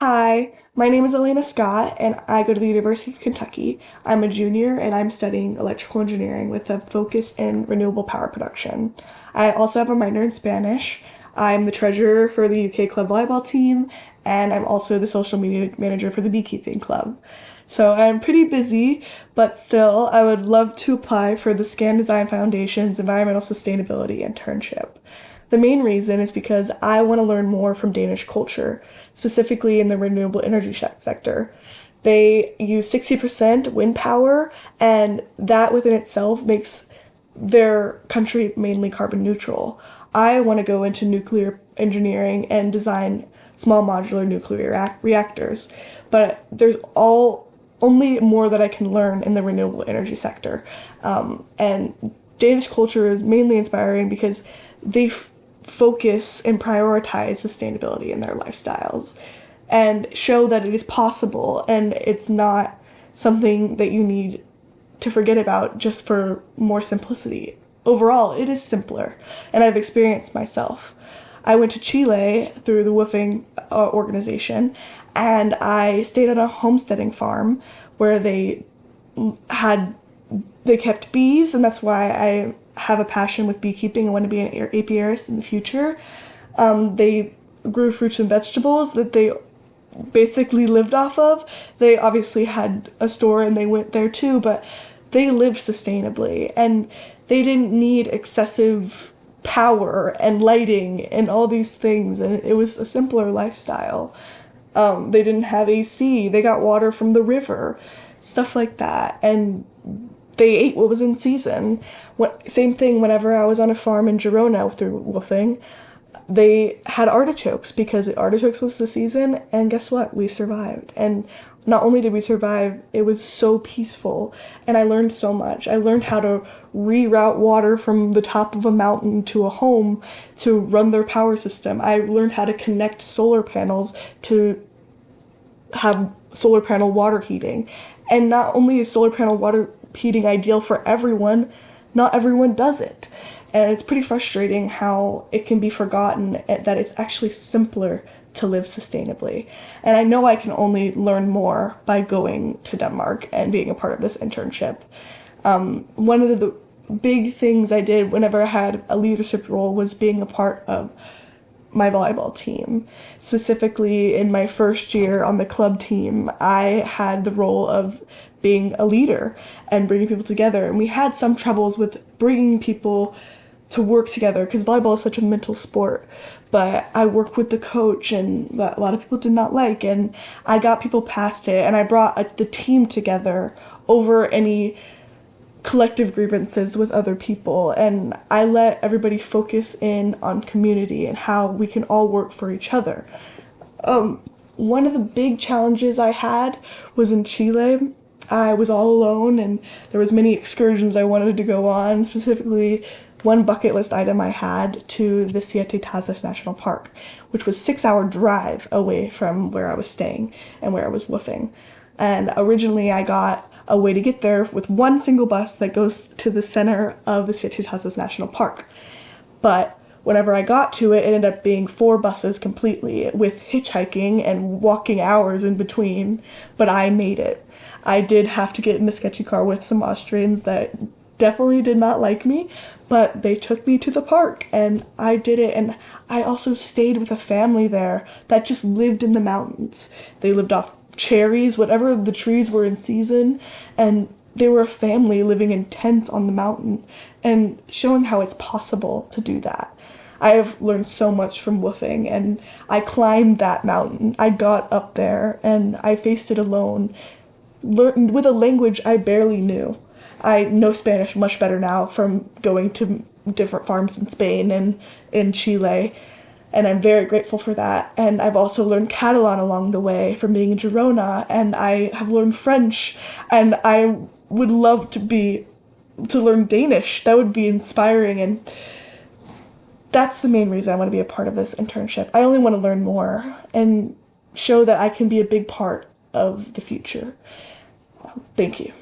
Hi, my name is Alaina Scott, and I go to the University of Kentucky. I'm a junior, and I'm studying electrical engineering with a focus in renewable power production. I also have a minor in Spanish. I'm the treasurer for the UK club volleyball team, and I'm also the social media manager for the beekeeping club. So I'm pretty busy, but still, I would love to apply for the Scan Design Foundation's Environmental Sustainability Internship. The main reason is because I want to learn more from Danish culture, specifically in the renewable energy sector. They use 60% wind power, and that within itself makes their country mainly carbon neutral. I want to go into nuclear engineering and design small modular nuclear reactors, but there's only more that I can learn in the renewable energy sector. And Danish culture is mainly inspiring because they focus and prioritize sustainability in their lifestyles and show that it is possible and it's not something that you need to forget about just for more simplicity. Overall, it is simpler, and I've experienced myself. I went to Chile through the woofing organization, and I stayed on a homesteading farm where had they kept bees, and that's why I have a passion with beekeeping. I want to be an apiarist in the future. They grew fruits and vegetables that they basically lived off of. They obviously had a store and they went there too, but they lived sustainably and they didn't need excessive power and lighting and all these things, and it was a simpler lifestyle. They didn't have AC, they got water from the river, stuff like that, and they ate what was in season. Same thing whenever I was on a farm in Girona through woofing. They had artichokes because artichokes was the season, and guess what? We survived. And not only did we survive, it was so peaceful, and I learned so much. I learned how to reroute water from the top of a mountain to a home to run their power system. I learned how to connect solar panels to have solar panel water heating. And not only is solar panel water heating ideal for everyone, not everyone does it. And it's pretty frustrating how it can be forgotten that it's actually simpler to live sustainably. And I know I can only learn more by going to Denmark and being a part of this internship. One of the big things I did whenever I had a leadership role was being a part of my volleyball team. Specifically, in my first year on the club team, I had the role of being a leader and bringing people together. And we had some troubles with bringing people to work together because volleyball is such a mental sport. But I worked with the coach, and that a lot of people did not like, and I got people past it, and I brought the team together over any collective grievances with other people, and I let everybody focus in on community and how we can all work for each other. One of the big challenges I had was in Chile. I was all alone, and there was many excursions I wanted to go on, specifically one bucket list item I had to the Siete Tazas National Park, which was 6-hour drive away from where I was staying and where I was woofing. And originally I got a way to get there with one single bus that goes to the center of the Siete Tazas National Park. But whenever I got to it, it ended up being 4 buses completely, with hitchhiking and walking hours in between, but I made it. I did have to get in a sketchy car with some Austrians that definitely did not like me, but they took me to the park and I did it. And I also stayed with a family there that just lived in the mountains. They lived off cherries, whatever the trees were in season, and they were a family living in tents on the mountain and showing how it's possible to do that. I have learned so much from woofing, and I climbed that mountain. I got up there and I faced it alone, learned with a language I barely knew. I know Spanish much better now from going to different farms in Spain and in Chile, and I'm very grateful for that. And I've also learned Catalan along the way from being in Girona, and I have learned French, and I would love to learn Danish. That would be inspiring, and that's the main reason I want to be a part of this internship. I only want to learn more and show that I can be a big part of the future. Thank you.